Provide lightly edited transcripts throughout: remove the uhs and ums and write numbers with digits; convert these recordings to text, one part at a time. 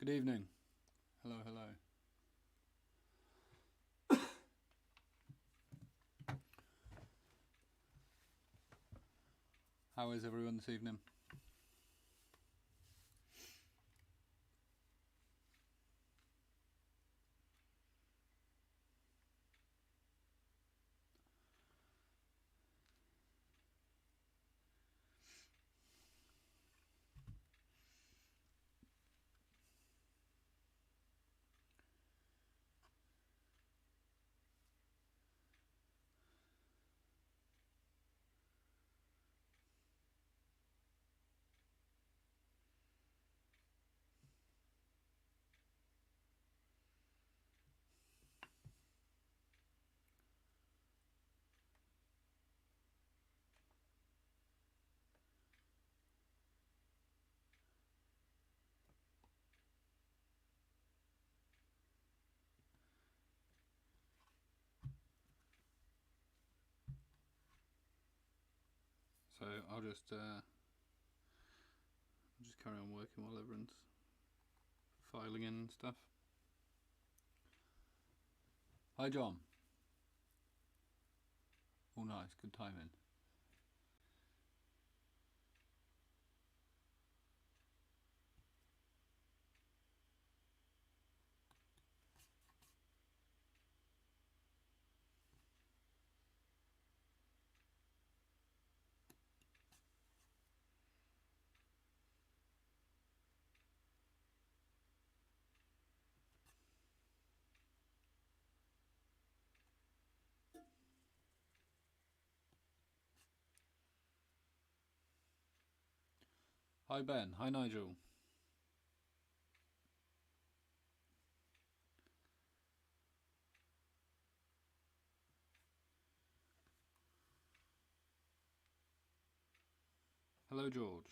Good evening. Hello, hello. How is everyone this evening? So I'll just carry on working while everyone's filing in and stuff. Hi, John. Oh, nice. Good timing. Hi, Ben. Hi, Nigel. Hello, George.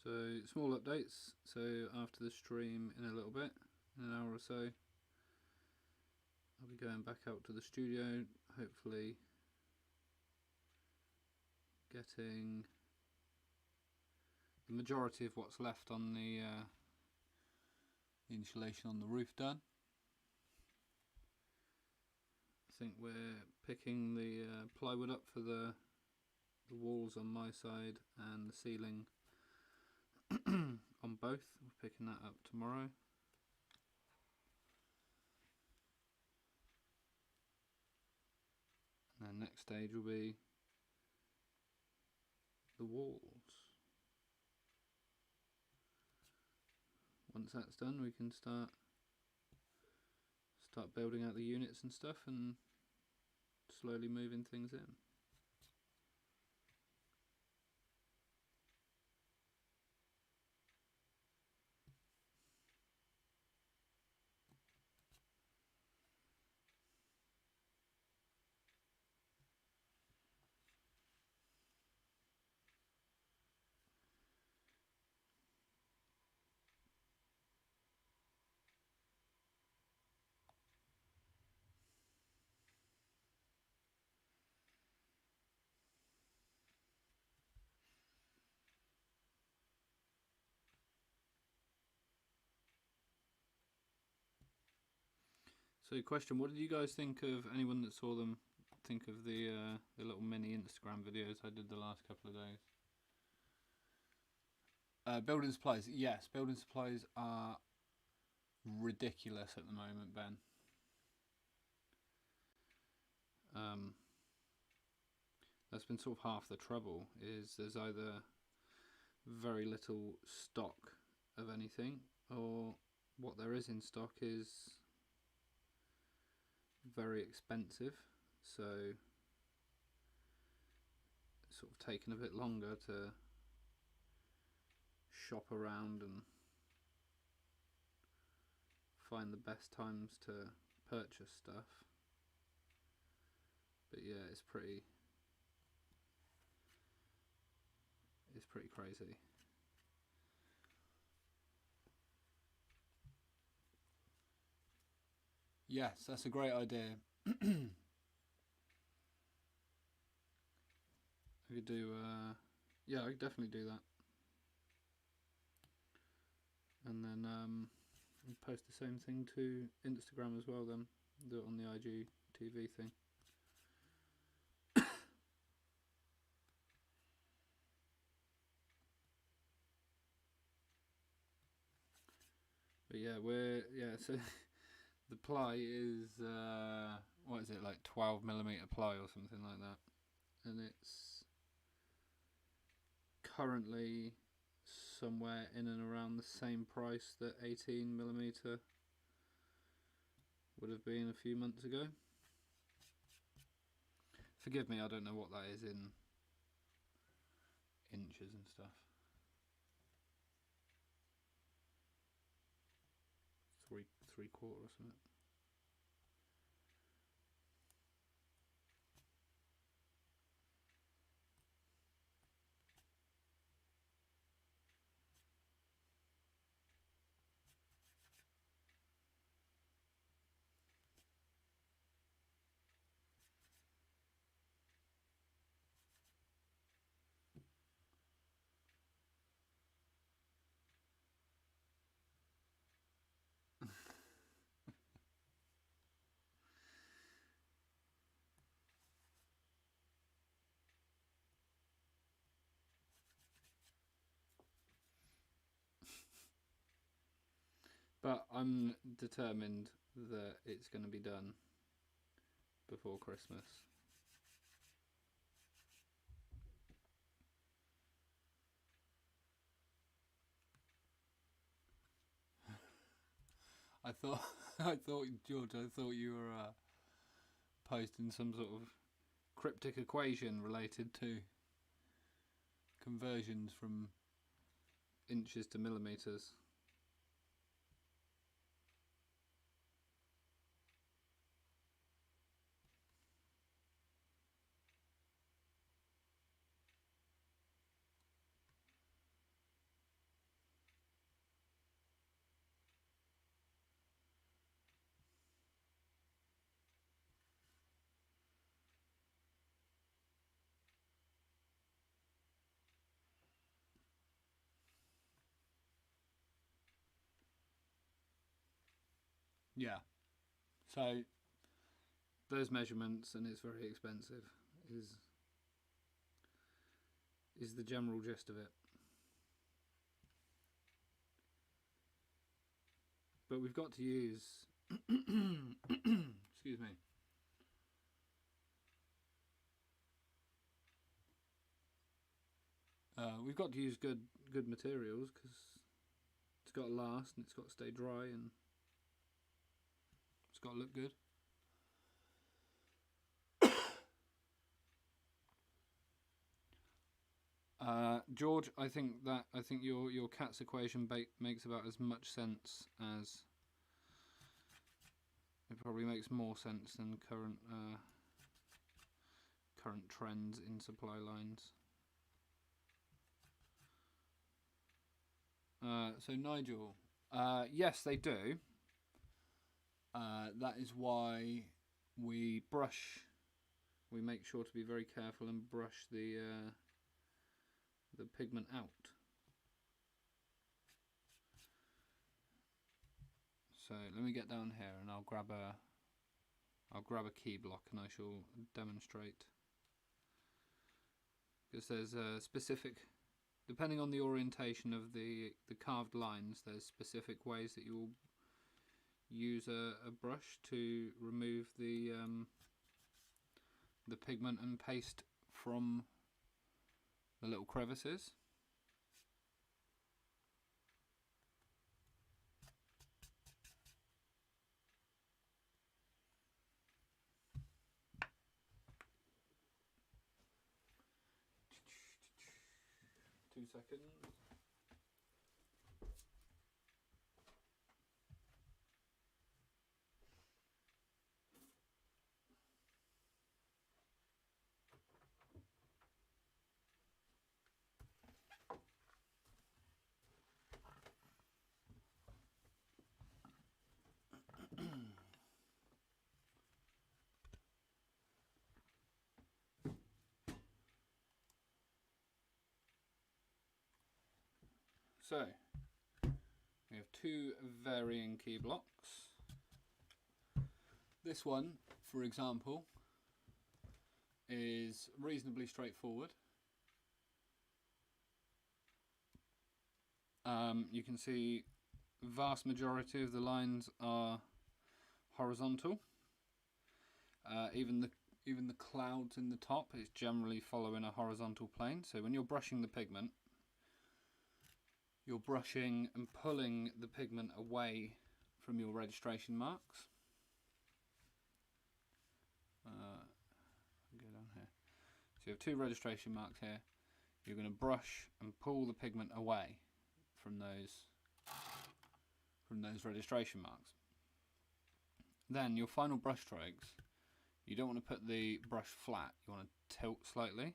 So, small updates. So, after the stream in a little bit, in an hour or so, I'll be going back out to the studio, hopefully getting the majority of what's left on the insulation on the roof done. I think we're picking the plywood up for the walls on my side and the ceiling on both. We're picking that up tomorrow. And then next stage will be the walls. Once that's done, we can start building out the units and stuff and slowly moving things in. So, question: what did you guys think of, anyone that saw them, think of the little mini Instagram videos I did the last couple of days? Building supplies, yes. Building supplies are ridiculous at the moment, Ben. That's been sort of half the trouble. Is there's either very little stock of anything, or what there is in stock is very expensive. So it's sort of taken a bit longer to shop around and find the best times to purchase stuff. But yeah, it's pretty crazy. Yes, that's a great idea. I could do, yeah, I could definitely do that. And then post the same thing to Instagram as well then. Do it on the IGTV thing. But yeah, so the ply is, what is it, like 12mm ply or something like that. And it's currently somewhere in and around the same price that 18mm would have been a few months ago. Forgive me, I don't know what that is in inches and stuff. 3/4 or something. But I'm determined that it's going to be done before Christmas. I thought, George, I thought you were posting some sort of cryptic equation related to conversions from inches to millimeters. Yeah. So those measurements, and it's very expensive, is the general gist of it. But we've got to use excuse me. We've got to use good materials because it's got to last and it's got to stay dry and it's got to look good. George, I think your cat's equation makes about as much sense as it probably makes more sense than current trends in supply lines. So Nigel, yes, they do. That is why we brush. We make sure to be very careful and brush the pigment out. So let me get down here and I'll grab a key block and I shall demonstrate. Because there's a specific, depending on the orientation of the carved lines, there's specific ways that you will use a brush to remove the pigment and paste from the little crevices. Two seconds. So we have two varying key blocks. This one, for example, is reasonably straightforward. You can see vast majority of the lines are horizontal. Even the clouds in the top is generally following a horizontal plane. So when you're brushing the pigment, you're brushing and pulling the pigment away from your registration marks. Go down here. So you have two registration marks here. You're going to brush and pull the pigment away from those registration marks. Then your final brush strokes, you don't want to put the brush flat, you want to tilt slightly.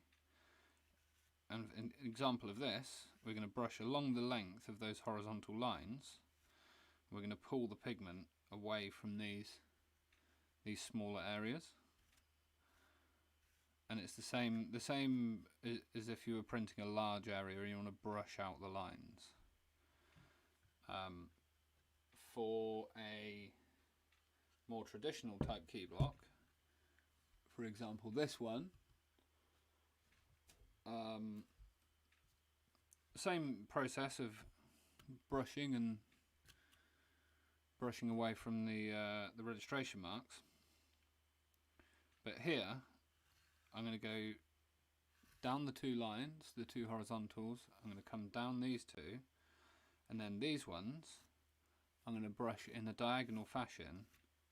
And an example of this, we're going to brush along the length of those horizontal lines. We're going to pull the pigment away from these smaller areas. And it's the same as if you were printing a large area and you want to brush out the lines. For a more traditional type key block, for example this one, same process of brushing away from the registration marks, but here I'm going to go down the two lines, the two horizontals. I'm going to come down these two, and then these ones I'm going to brush in a diagonal fashion,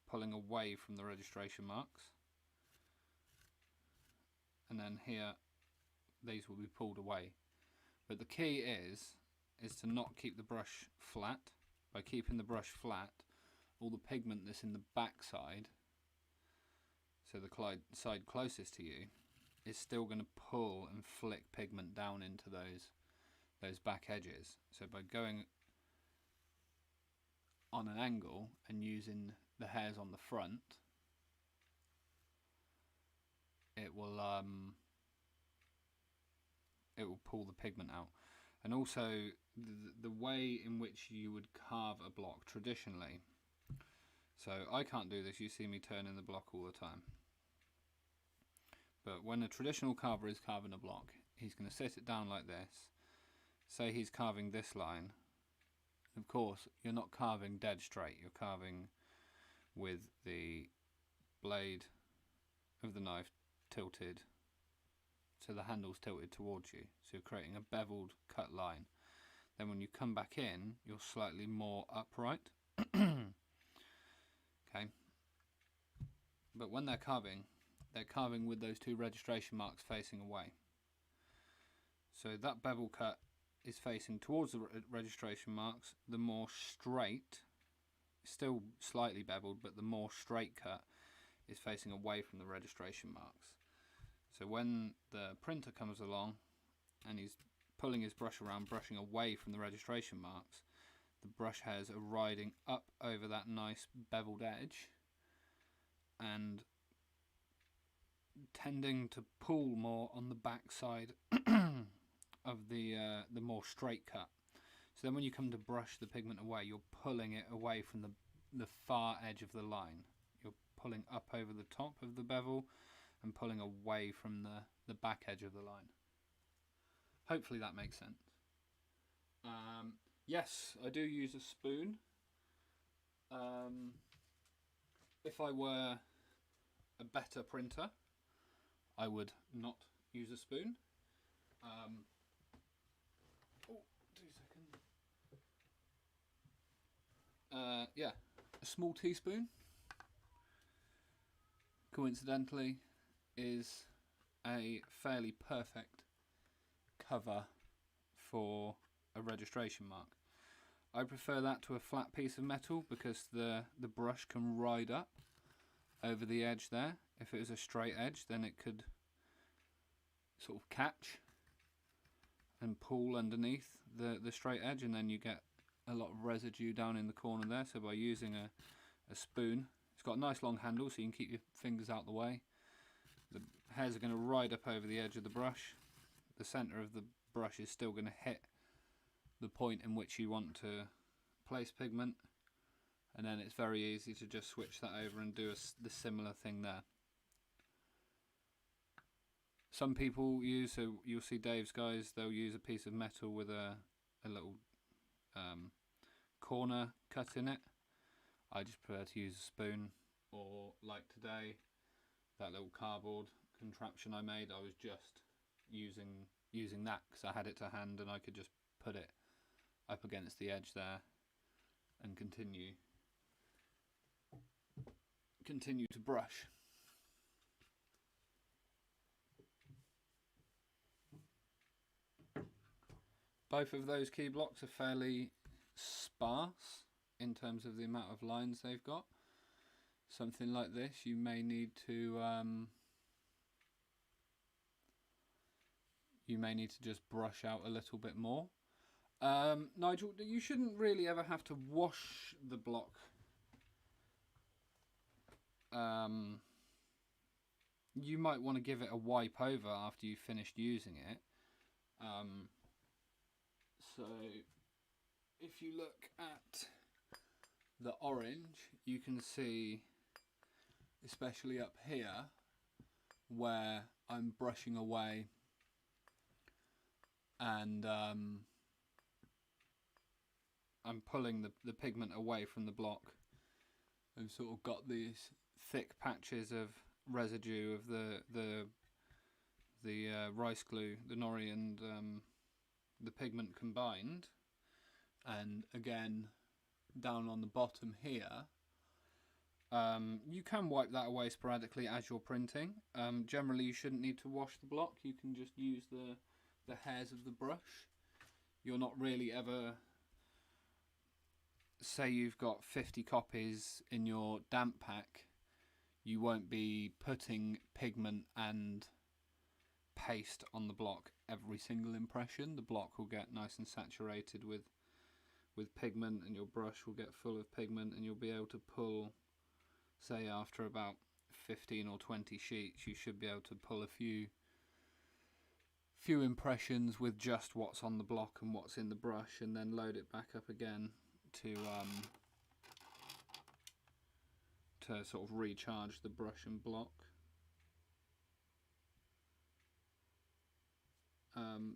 pulling away from the registration marks. And then here, these will be pulled away. But the key is to not keep the brush flat. By keeping the brush flat, all the pigment that's in the back side, so the side closest to you, is still going to pull and flick pigment down into those back edges. So by going on an angle and using the hairs on the front, it will pull the pigment out. And also the way in which you would carve a block traditionally. So I can't do this, you see me turning the block all the time. But when a traditional carver is carving a block, he's going to sit it down like this. Say he's carving this line. Of course, you're not carving dead straight, you're carving with the blade of the knife tilted, so the handle's tilted towards you. So you're creating a beveled cut line. Then when you come back in, you're slightly more upright. Okay. But when they're carving with those two registration marks facing away. So that bevel cut is facing towards the registration marks. The more straight, still slightly beveled, but the more straight cut is facing away from the registration marks. So when the printer comes along and he's pulling his brush around, brushing away from the registration marks, the brush hairs are riding up over that nice beveled edge and tending to pull more on the back side of the more straight cut. So then when you come to brush the pigment away, you're pulling it away from the far edge of the line. You're pulling up over the top of the bevel and pulling away from the back edge of the line. Hopefully that makes sense. Yes, I do use a spoon. If I were a better printer, I would not use a spoon. 2 seconds. Yeah, a small teaspoon, coincidentally, is a fairly perfect cover for a registration mark. I prefer that to a flat piece of metal because the brush can ride up over the edge there. If it was a straight edge, then it could sort of catch and pull underneath the straight edge, and then you get a lot of residue down in the corner there. So by using a spoon, it's got a nice long handle so you can keep your fingers out the way. The hairs are going to ride up over the edge of the brush. The centre of the brush is still going to hit the point in which you want to place pigment, and then it's very easy to just switch that over and do the similar thing there. Some people use, so you'll see Dave's guys, they'll use a piece of metal with a little corner cut in it. I just prefer to use a spoon, or like today, that little cardboard contraption I made, I was just using that because I had it to hand and I could just put it up against the edge there and continue to brush. Both of those key blocks are fairly sparse in terms of the amount of lines they've got. Something like this you may need to just brush out a little bit more. Nigel, you shouldn't really ever have to wash the block. You might want to give it a wipe over after you've finished using it. So if you look at the orange, you can see, especially up here, where I'm brushing away and I'm pulling the pigment away from the block. I've sort of got these thick patches of residue of the rice glue, the nori and the pigment combined, and again down on the bottom here. You can wipe that away sporadically as you're printing. Generally you shouldn't need to wash the block, you can just use the hairs of the brush. You're not really ever, say you've got 50 copies in your damp pack, you won't be putting pigment and paste on the block every single impression. The block will get nice and saturated with pigment, and your brush will get full of pigment, and you'll be able to pull, say after about 15 or 20 sheets, you should be able to pull a few impressions with just what's on the block and what's in the brush, and then load it back up again to sort of recharge the brush and block.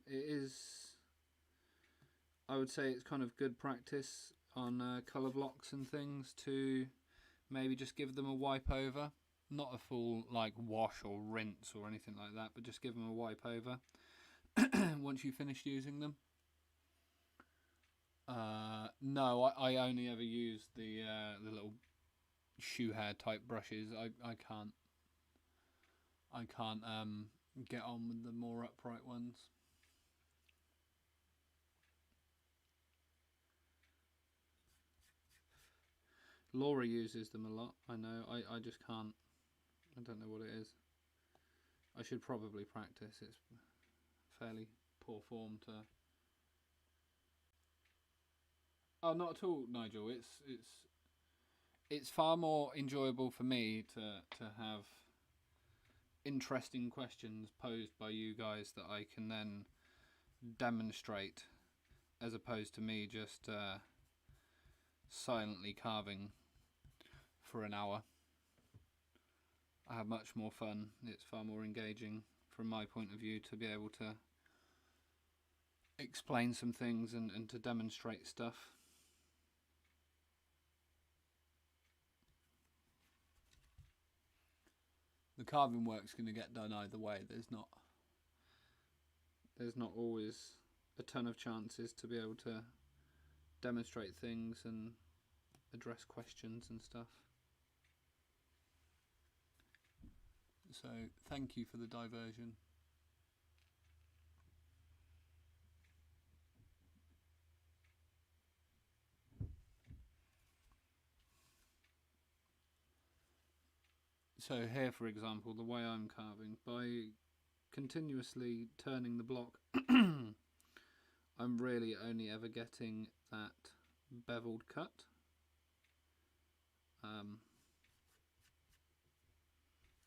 It is, I would say it's kind of good practice on colour blocks and things to maybe just give them a wipe over. Not a full like wash or rinse or anything like that, but just give them a wipe over once you finish using them. No, I only ever use the little shoe hair type brushes. I can't get on with the more upright ones. Laura uses them a lot, I know. I just can't. I don't know what it is. I should probably practice. It's fairly poor form to... Oh, not at all, Nigel. It's far more enjoyable for me to have interesting questions posed by you guys that I can then demonstrate, as opposed to me just silently carving for an hour. I have much more fun. It's far more engaging from my point of view to be able to explain some things and to demonstrate stuff. The carving work's going to get done either way. There's not always a ton of chances to be able to demonstrate things and address questions and stuff. So thank you for the diversion. So here, for example, the way I'm carving, by continuously turning the block, I'm really only ever getting that beveled cut.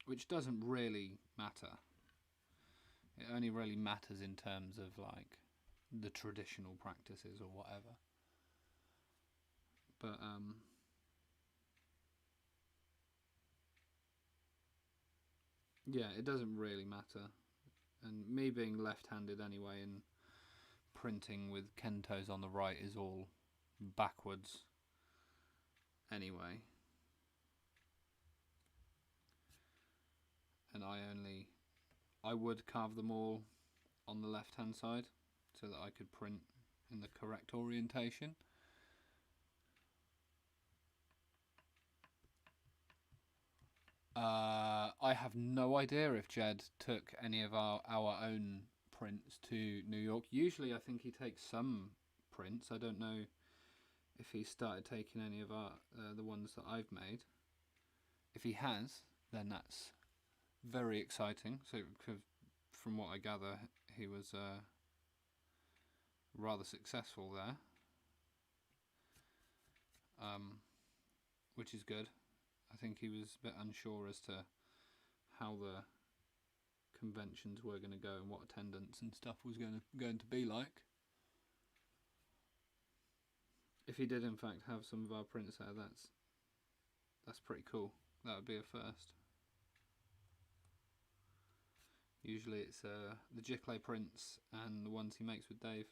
Which doesn't really matter. It only really matters in terms of like the traditional practices or whatever. But yeah, it doesn't really matter. And me being left-handed anyway, and printing with kentos on the right is all backwards anyway. And I would carve them all on the left-hand side so that I could print in the correct orientation. I have no idea if Jed took any of our own prints to New York. Usually I think he takes some prints. I don't know if he started taking any of our the ones that I've made. If he has, then that's very exciting. So from what I gather, he was rather successful there, which is good. I think he was a bit unsure as to how the conventions were going to go and what attendance and stuff was going to be like. If he did in fact have some of our prints there, that's pretty cool. That would be a first. Usually it's the Giclée prints and the ones he makes with Dave.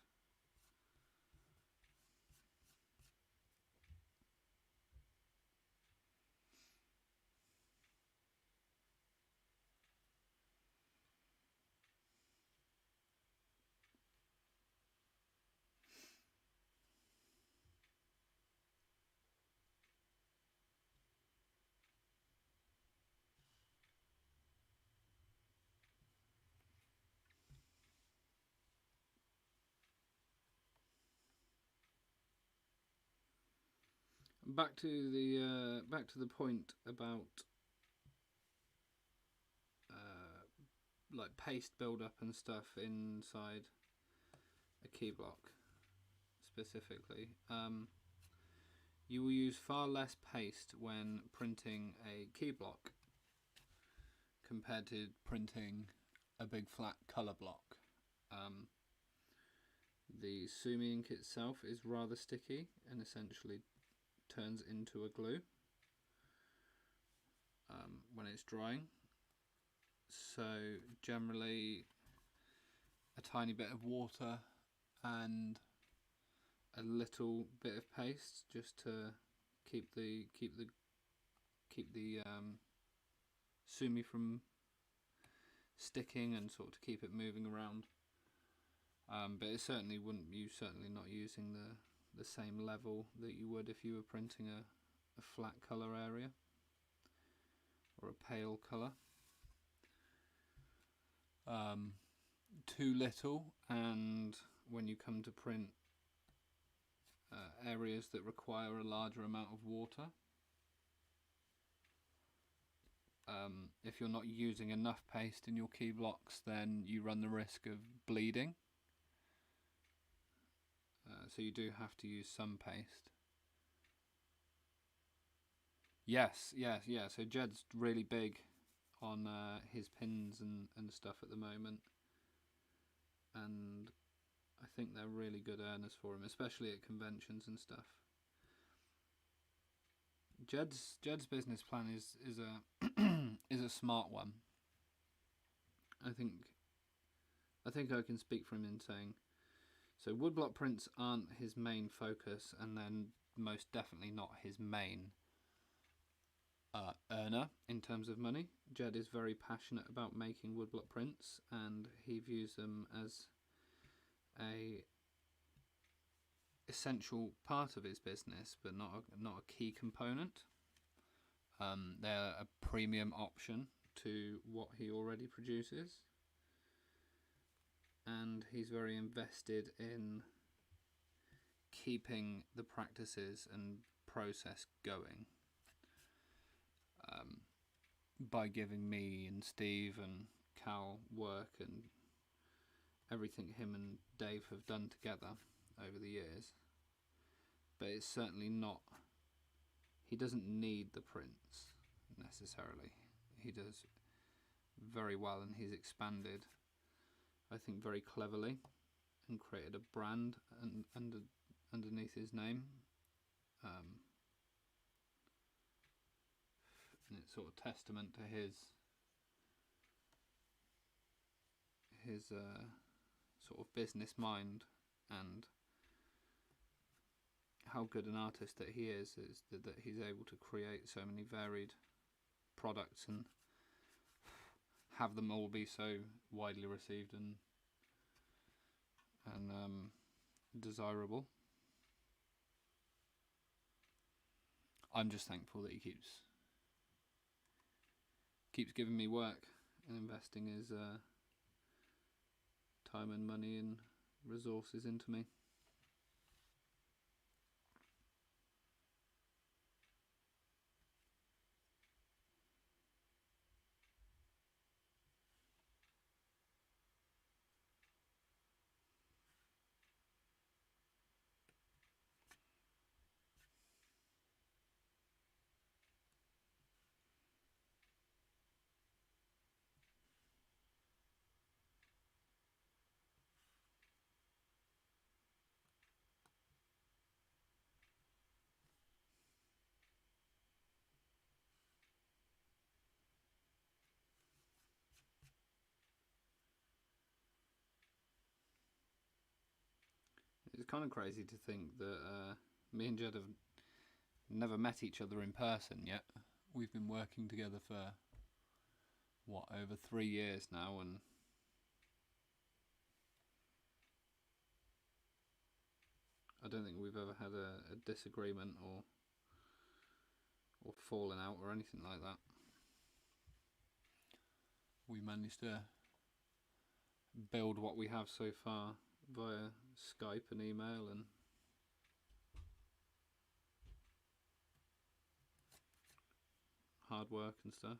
Back to the point about like paste build-up and stuff inside a key block specifically. You will use far less paste when printing a key block compared to printing a big flat colour block. The Sumi ink itself is rather sticky and essentially turns into a glue when it's drying. So generally a tiny bit of water and a little bit of paste just to keep the Sumi from sticking and sort of to keep it moving around. But it certainly certainly not using the same level that you would if you were printing a flat colour area or a pale colour. Too little, and when you come to print areas that require a larger amount of water, if you're not using enough paste in your key blocks, then you run the risk of bleeding. So you do have to use some paste. Yes. So Jed's really big on his pins and stuff at the moment, and I think they're really good earners for him, especially at conventions and stuff. Jed's business plan is a is a smart one. I think I can speak for him in saying, so woodblock prints aren't his main focus, and then most definitely not his main earner in terms of money. Jed is very passionate about making woodblock prints, and he views them as a essential part of his business, but not a key component. They're a premium option to what he already produces, and he's very invested in keeping the practices and process going by giving me and Steve and Cal work and everything him and Dave have done together over the years. But it's certainly not, he doesn't need the prints necessarily. He does very well, and he's expanded, I think, very cleverly, and created a brand underneath his name. And it's sort of testament to his sort of business mind and how good an artist that he is that he's able to create so many varied products and have them all be so widely received and desirable. I'm just thankful that he keeps giving me work and investing his time and money and resources into me. It's kind of crazy to think that me and Jed have never met each other in person yet. We've been working together for over 3 years now, and I don't think we've ever had a disagreement or fallen out or anything like that. We managed to build what we have so far via Skype and email and hard work and stuff.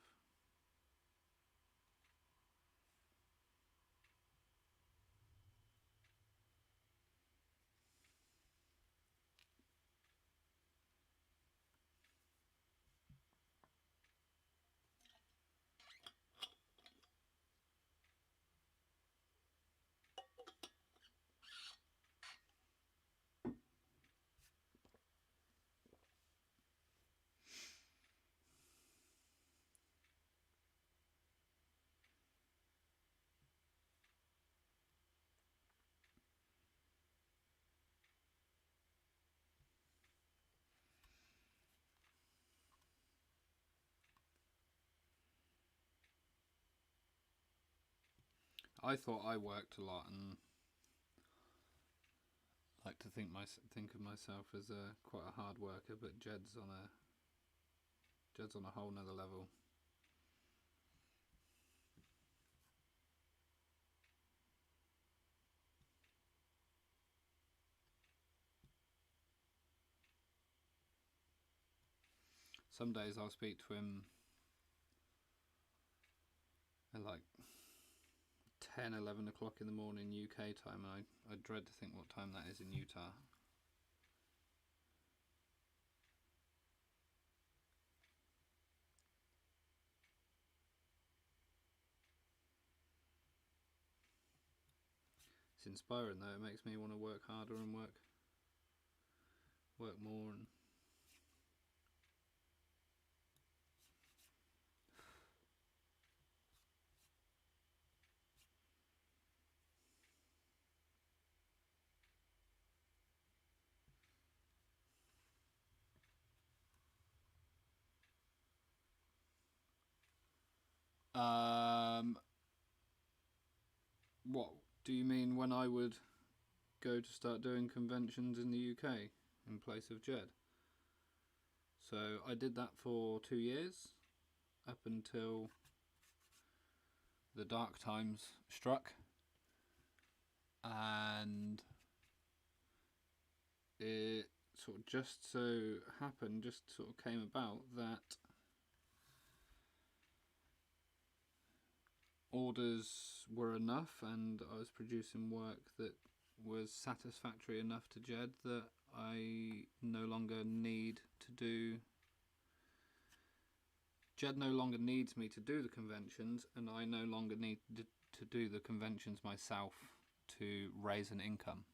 I thought I worked a lot and like to think of myself as quite a hard worker, but Jed's on a whole nother level. Some days I'll speak to him at like 10, 11 o'clock in the morning UK time, and I dread to think what time that is in Utah. It's inspiring though. It makes me want to work harder and work more and what do you mean when I would go to start doing conventions in the UK in place of Jed? So I did that for 2 years up until the dark times struck, and it sort of just sort of came about that orders were enough and I was producing work that was satisfactory enough to Jed that I no longer need to do. Jed no longer needs me to do the conventions, and I no longer need to do the conventions myself to raise an income.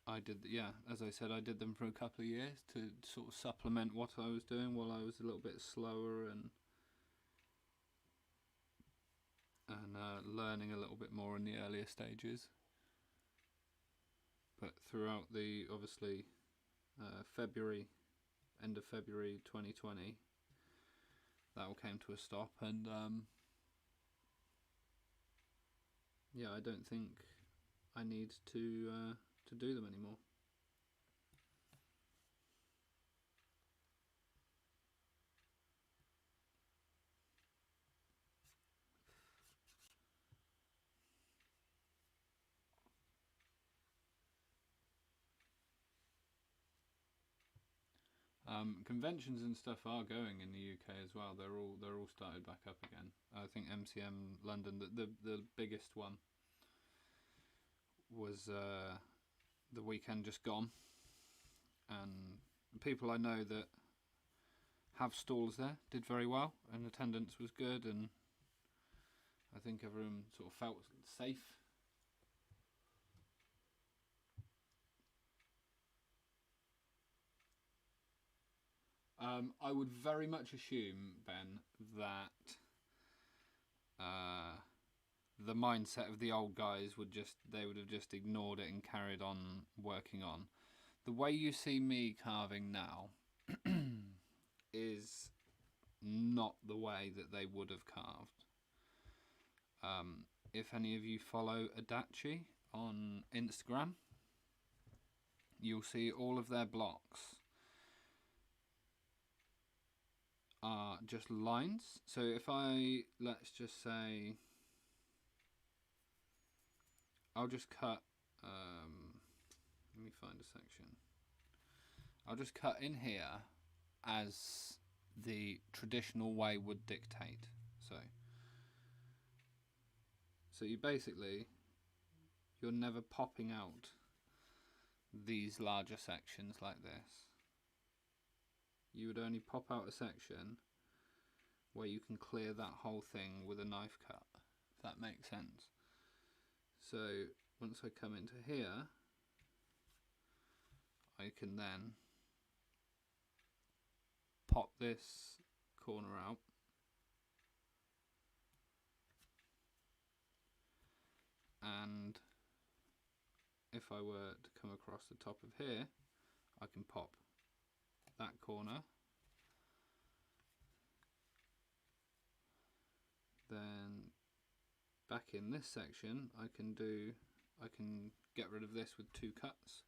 I did, yeah, as I said, I did them for a couple of years to sort of supplement what I was doing while I was a little bit slower and learning a little bit more in the earlier stages. But throughout the, obviously, end of February 2020, that all came to a stop, and yeah, I don't think I need to do them anymore. Conventions and stuff are going in the UK as well. They're all started back up again. I think MCM London, the biggest one, was the weekend just gone, and people I know that have stalls there did very well, and attendance was good, and I think everyone sort of felt safe. I would very much assume, Ben, that the mindset of the old guys would have just ignored it and carried on working on. The way you see me carving now is not the way that they would have carved. If any of you follow Adachi on Instagram, you'll see all of their blocks are just lines. So if let's just say, I'll just cut, let me find a section. I'll just cut in here as the traditional way would dictate. So you basically, you're never popping out these larger sections like this. You would only pop out a section where you can clear that whole thing with a knife cut, if that makes sense. So once I come into here, I can then pop this corner out, and if I were to come across the top of here, I can pop that corner, then back in this section I can get rid of this with 2 cuts.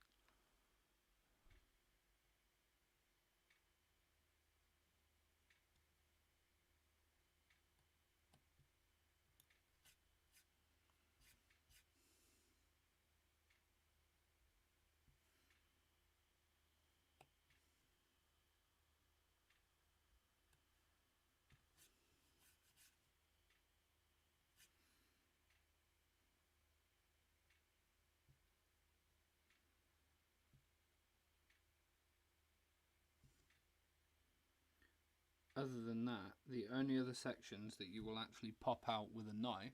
Other than that, the only other sections that you will actually pop out with a knife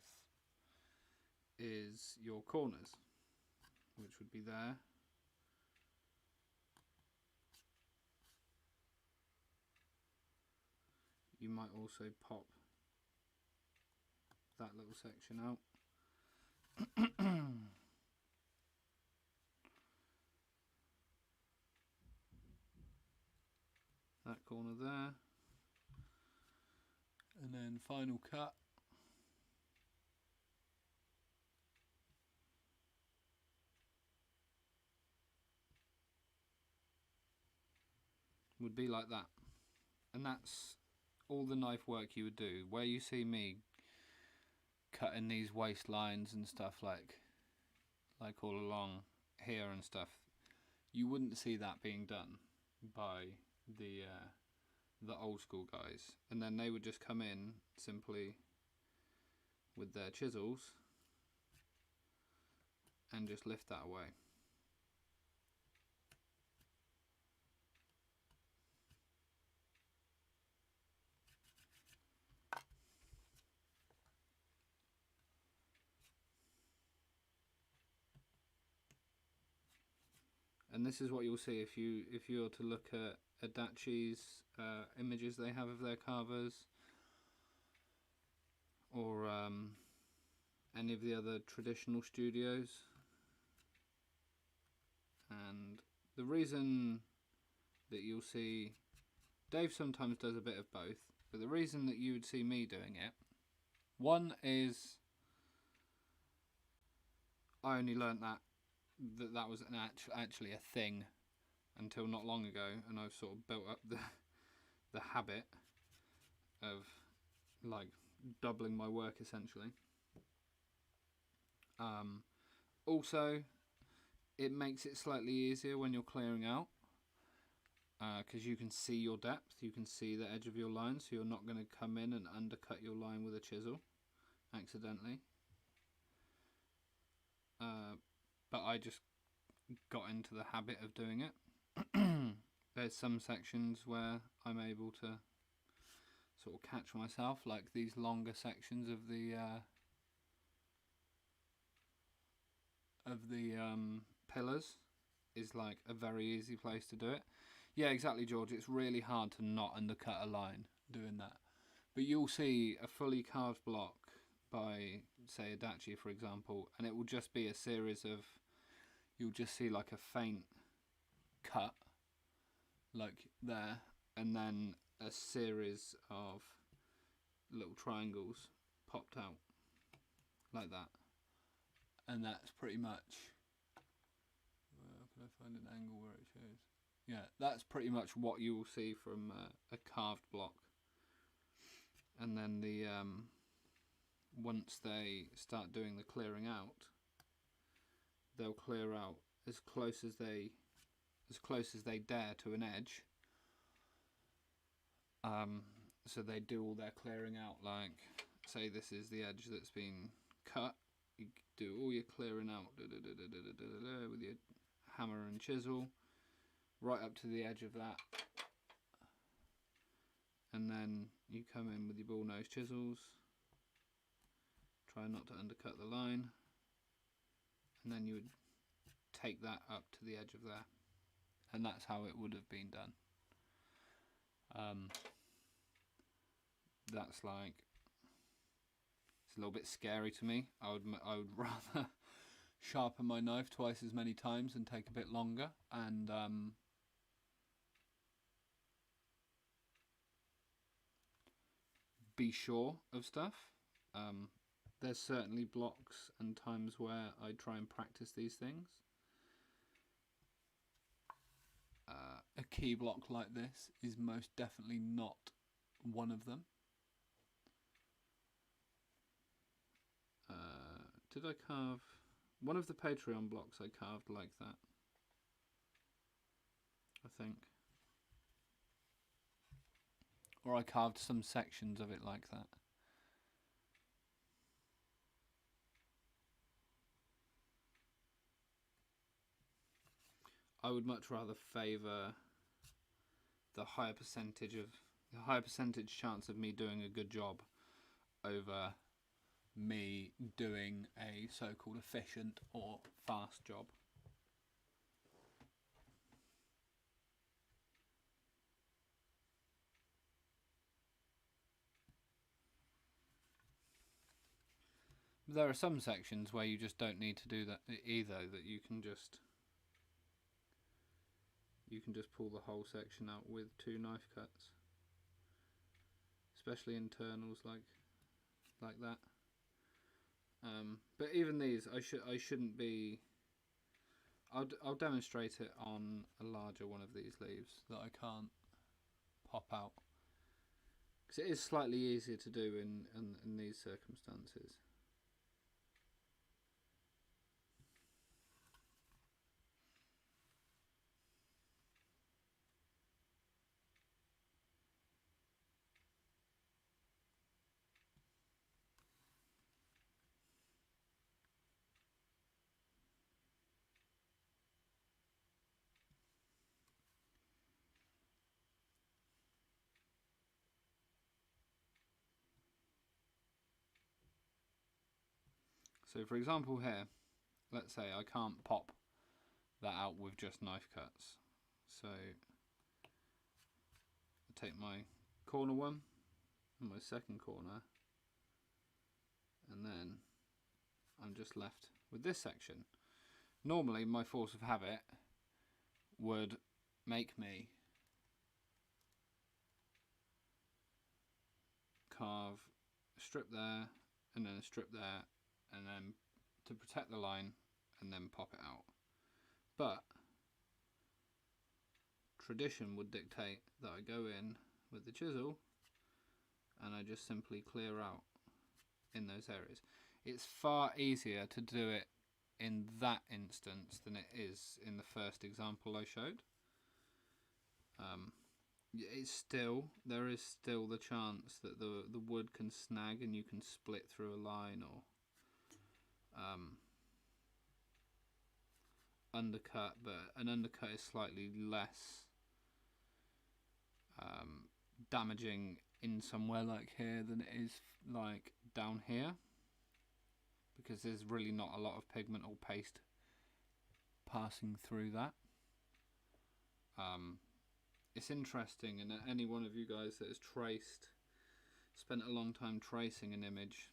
is your corners, which would be there. You might also pop that little section out. That corner there. And then final cut. Would be like that. And that's all the knife work you would do. Where you see me cutting these waistlines and stuff like all along here and stuff, you wouldn't see that being done by the old school guys. And then they would just come in simply with their chisels and just lift that away. And this is what you'll see if you were to look at Adachi's images they have of their carvers, or any of the other traditional studios. And the reason that you'll see Dave sometimes does a bit of both, but the reason that you would see me doing it, one is I only learnt that was actually a thing until not long ago, and I've sort of built up the habit of like doubling my work essentially. Also, it makes it slightly easier when you're clearing out, because you can see your depth, you can see the edge of your line, so you're not going to come in and undercut your line with a chisel accidentally. But I just got into the habit of doing it. There's some sections where I'm able to sort of catch myself, like these longer sections of the pillars is like a very easy place to do it. Yeah, exactly, George. It's really hard to not undercut a line doing that. But you'll see a fully carved block by, say, Adachi, for example, and it will just be a series of, you'll just see like a faint cut, like there, and then a series of little triangles popped out, like that. And that's pretty much, can I find an angle where it shows? Yeah, that's pretty much what you will see from a carved block. And then the once they start doing the clearing out, they'll clear out as close as they dare to an edge. So they do all their clearing out, like say this is the edge that's been cut. You do all your clearing out with your hammer and chisel right up to the edge of that, and then you come in with your bull nose chisels, try not to undercut the line, and then you would take that up to the edge of there, and that's how it would have been done. That's like, it's a little bit scary to me. I would rather sharpen my knife twice as many times and take a bit longer, and be sure of stuff. There's certainly blocks and times where I try and practice these things. A key block like this is most definitely not one of them. Did I carve one of the Patreon blocks? I carved like that, I think, or I carved some sections of it like that. I would much rather favour the higher percentage chance of me doing a good job over me doing a so-called efficient or fast job. There are some sections where you just don't need to do that either, that you can just pull the whole section out with 2 knife cuts, especially internals like that. But even these, I shouldn't be. I'll demonstrate it on a larger one of these leaves that I can't pop out, because it is slightly easier to do in these circumstances. So for example here, let's say I can't pop that out with just knife cuts. So I take my corner one and my second corner, and then I'm just left with this section. Normally my force of habit would make me carve a strip there and then a strip there, and then to protect the line, and then pop it out. But tradition would dictate that I go in with the chisel and I just simply clear out in those areas. It's far easier to do it in that instance than it is in the first example I showed. There is still the chance that the wood can snag and you can split through a line, or undercut, but an undercut is slightly less damaging in somewhere like here than it is like down here, because there's really not a lot of pigment or paste passing through that. It's interesting, and any one of you guys that has spent a long time tracing an image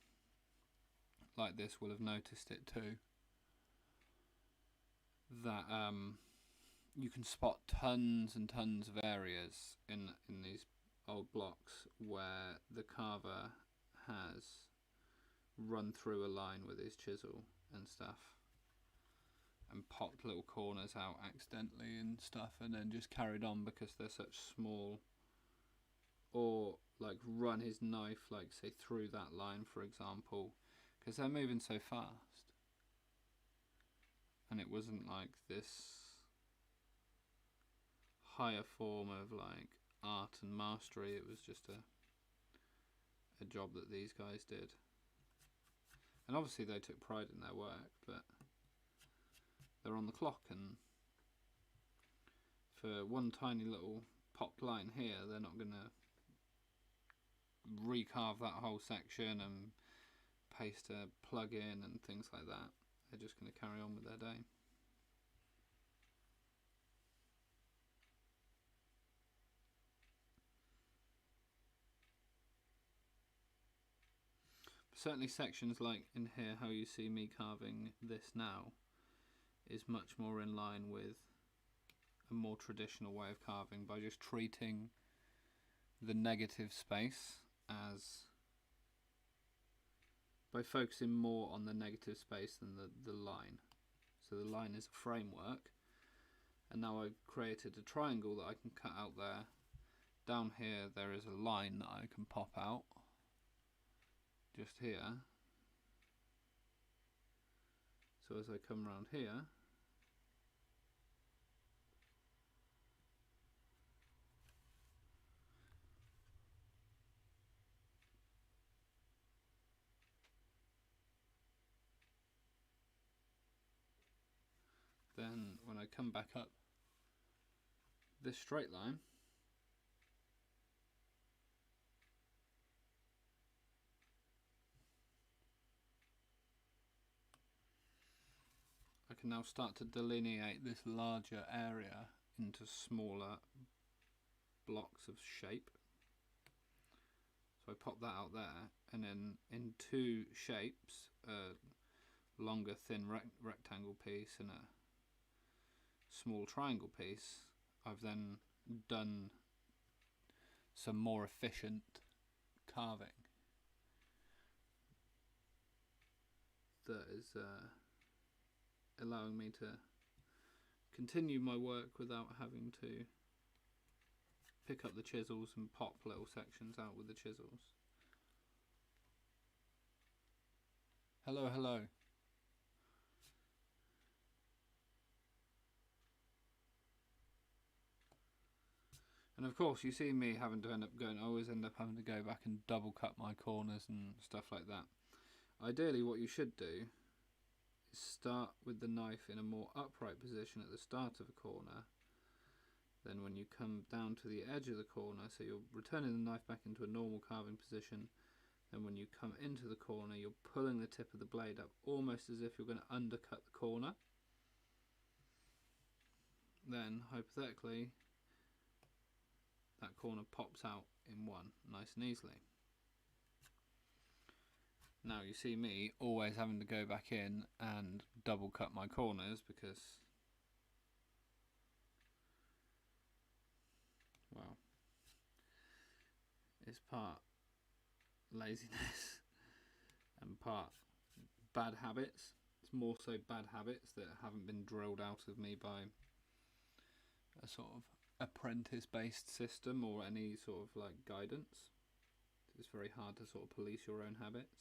like this will have noticed it too, that you can spot tons and tons of areas in these old blocks where the carver has run through a line with his chisel and stuff, and popped little corners out accidentally and stuff, and then just carried on because they're such small, or like run his knife, like say through that line for example, because they're moving so fast, and it wasn't like this higher form of like art and mastery, it was just a job that these guys did, and obviously they took pride in their work, but they're on the clock, and for one tiny little popped line here, they're not going to recarve that whole section and paste a plug in and things like that. They're just going to carry on with their day. Certainly sections like in here, how you see me carving this now, is much more in line with a more traditional way of carving, by just treating the negative space as, by focusing more on the negative space than the line. So the line is a framework, and now I've created a triangle that I can cut out there. Down here there is a line that I can pop out just here. So as I come around here, then when I come back up this straight line, I can now start to delineate this larger area into smaller blocks of shape. So I pop that out there, and then in two shapes, a longer thin rectangle piece and a small triangle piece, I've then done some more efficient carving that is allowing me to continue my work without having to pick up the chisels and pop little sections out with the chisels. Hello, hello. And of course you see me having to I always end up having to go back and double cut my corners and stuff like that. Ideally what you should do is start with the knife in a more upright position at the start of a corner. Then when you come down to the edge of the corner, so you're returning the knife back into a normal carving position, then when you come into the corner you're pulling the tip of the blade up almost as if you're going to undercut the corner. then hypothetically that corner pops out in one nice and easily. Now you see me always having to go back in and double cut my corners because, well, it's part laziness and part bad habits. It's more so bad habits that haven't been drilled out of me by a sort of apprentice based system or any sort of like guidance. It's very hard to sort of police your own habits,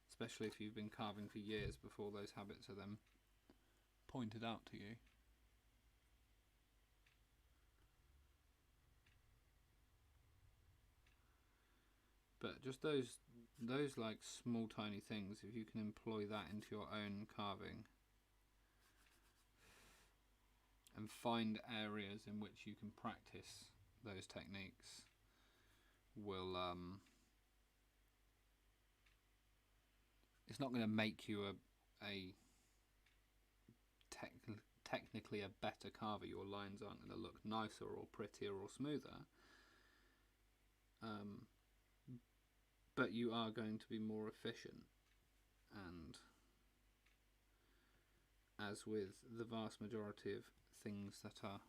especially if you've been carving for years before those habits are then pointed out to you. But just those like small tiny things, if you can employ that into your own carving and find areas in which you can practice those techniques, will it's not going to make you technically a better carver. Your lines aren't going to look nicer or prettier or smoother, but you are going to be more efficient. And as with the vast majority of things that are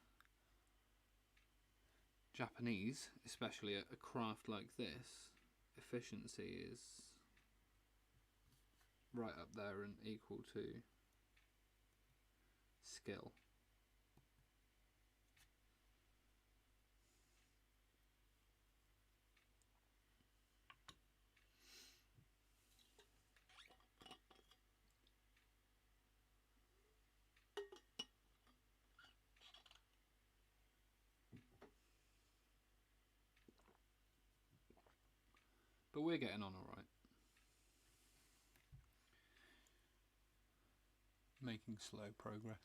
Japanese, especially a craft like this, efficiency is right up there and equal to skill. But we're getting on all right. Making slow progress.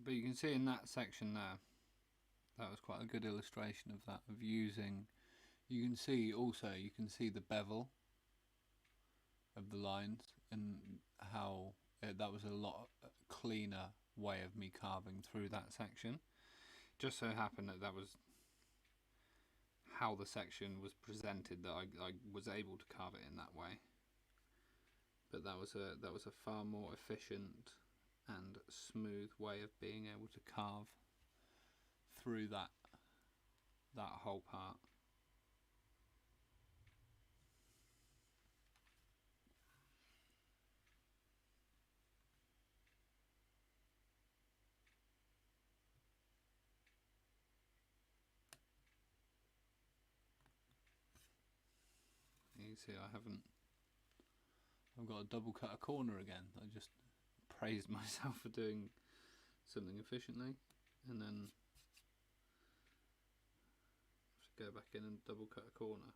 But you can see in that section there, that was quite a good illustration of that, of using, you can see the bevel of the lines and how that was a lot cleaner way of me carving through that section. Just so happened that that was how the section was presented, that I was able to carve it in that way. But that was a far more efficient and smooth way of being able to carve through that whole part. You see, I've got to double cut a corner again. I just praised myself for doing something efficiently, and then have to go back in and double cut a corner.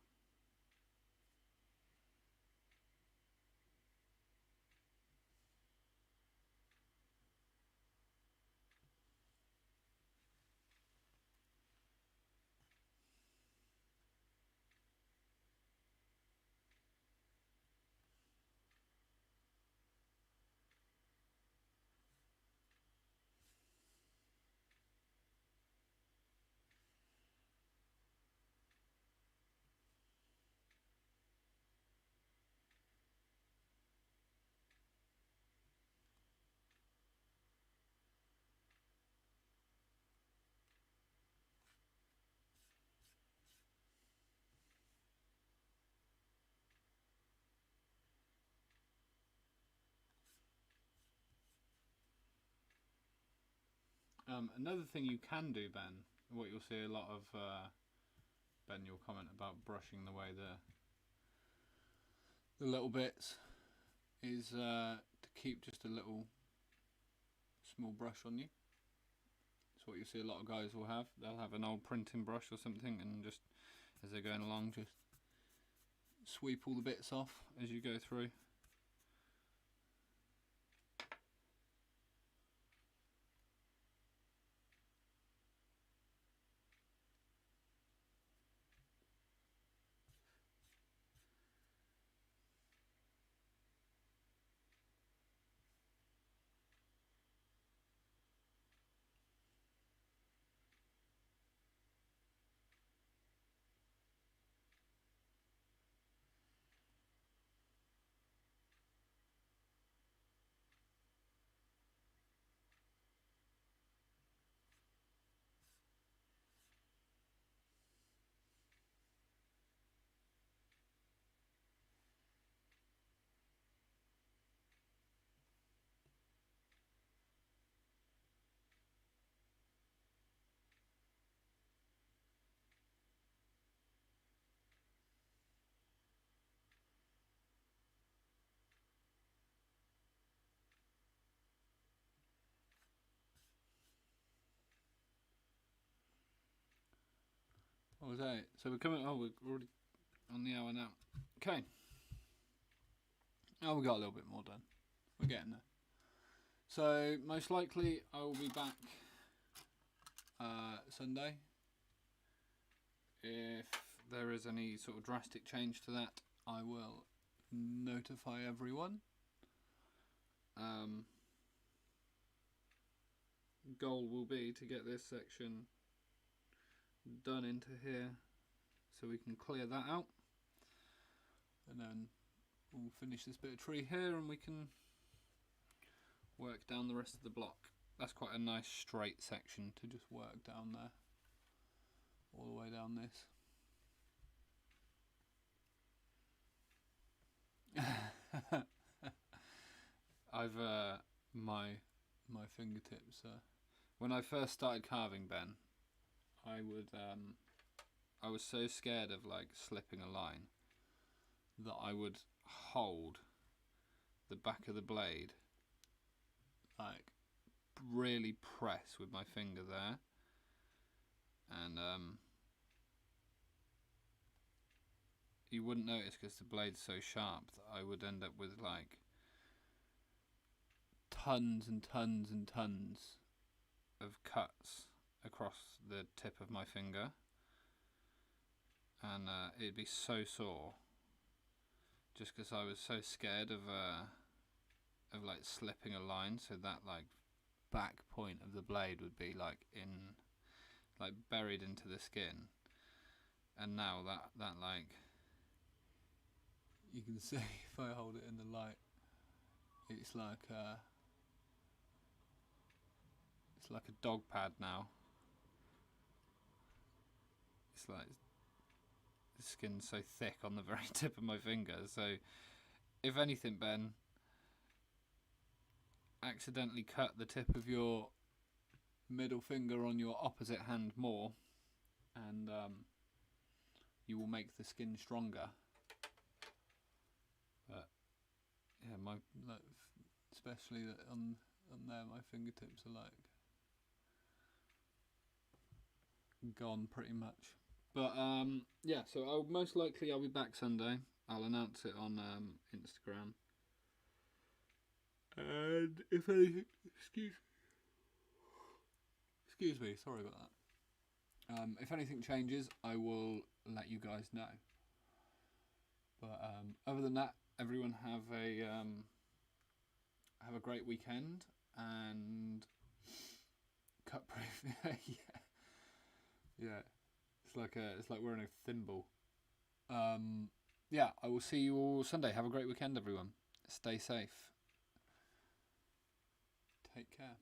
Another thing you can do, Ben, what you'll see a lot of, Ben, you'll comment about brushing the way the little bits, is to keep just a little small brush on you. That's what you see a lot of guys will have. They'll have an old printing brush or something, and just as they're going along, just sweep all the bits off as you go through. What was that? So we're coming. Oh, we're already on the hour now. Okay. Oh, we got a little bit more done. We're getting there. So most likely I will be back Sunday. If there is any sort of drastic change to that, I will notify everyone. Goal will be to get this section done into here so we can clear that out, and then we'll finish this bit of tree here and we can work down the rest of the block. That's quite a nice straight section to just work down there, all the way down this. I've my fingertips. When I first started carving, Ben, I was so scared of like slipping a line that I would hold the back of the blade, like really press with my finger there, and you wouldn't notice because the blade's so sharp that I would end up with like tons and tons and tons of cuts across the tip of my finger, and it'd be so sore just because I was so scared of like slipping a line, so that like back point of the blade would be like buried into the skin. And now that like, you can see if I hold it in the light, it's like a dog pad now. It's like the skin's so thick on the very tip of my finger. So if anything, Ben, accidentally cut the tip of your middle finger on your opposite hand more, and you will make the skin stronger. yeah, my like, especially on there, my fingertips are like gone pretty much. But yeah, so I'll most likely I'll be back Sunday. I'll announce it on Instagram. And if anything, excuse me, sorry about that. If anything changes, I will let you guys know. But other than that, everyone have a great weekend and cut proof. Yeah, yeah. It's like wearing a thimble. Yeah, I will see you all Sunday. Have a great weekend, everyone. Stay safe. Take care.